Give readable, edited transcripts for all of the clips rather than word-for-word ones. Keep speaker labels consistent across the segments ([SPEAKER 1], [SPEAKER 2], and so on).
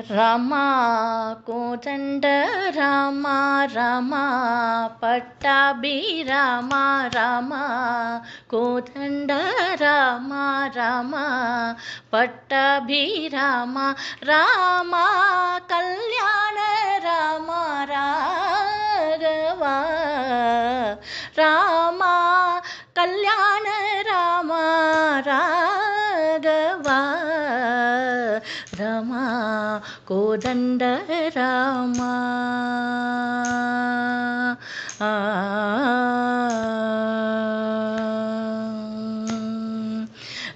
[SPEAKER 1] రామా కోదండ రామా రామా పట్టాభిరామా రామా కోదండ రామా రామా పట్టాభిరామా రామా కళ్యాణ రామా రాఘవా రామా కళ్యాణ రామా రాఘవా రమా కోదండ రామా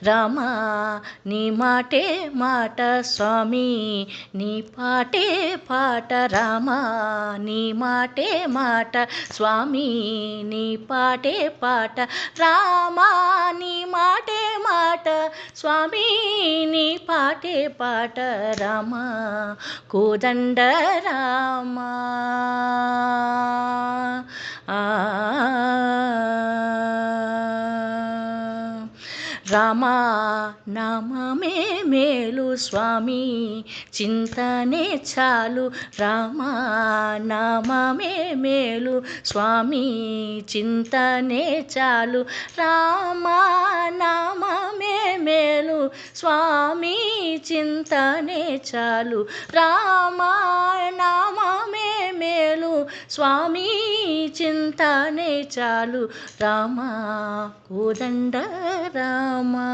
[SPEAKER 1] రామా నీ మాటే మాట స్వామి నీ పాటే పాట రామా నీ మాటే మాట స్వామి నీ పాటే పాట రామా నీ మాటే మాట స్వామి నీ పాటే పాట రామా కోదండ రామా రామా నామమే మేలు స్వామి చింతనే చాలు రామా నామమే మేలు స్వామి చింతనే చాలు రామా నామమే మేలు స్వామి చింతనే చాలు రామా నామమే మేలు స్వామి చింతనే చాలు రామా కోదండ రామా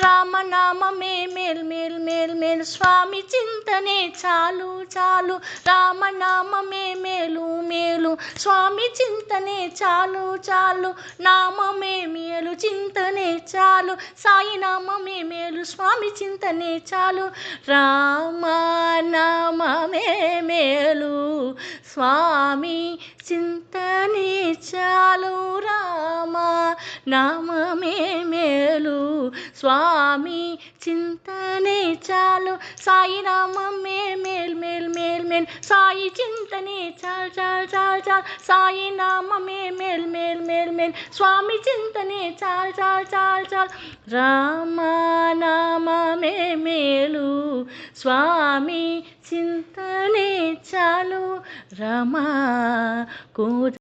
[SPEAKER 1] రామనామమే మేల్ మేల్ మేల్ మేలు స్వామి చింతనే చాలు చాలు రామనామమే మేలు మేలు స్వామి చింతనే చాలు చాలు నామమే మేలు చింతనే చాలు సాయి నామమే మేలు స్వామి చింతనే చాలు రామనామమే మేలు స్వామి చింతనే చాలు రామా నామమే మేలు స్వామి చింతనే చాలు సాయి నామమే మేల్ మేల్ మేల్ మేల్ సాయి చింతనే చాలు చాలు చాలు చాలు సాయి నామమే మేల్ మేల్ మేల్ మేల్ స్వామి చింతనే చాలు చాలు చాలు చాలు రామా నామమే మేలు స్వామి చింతనే చాలు రమా కో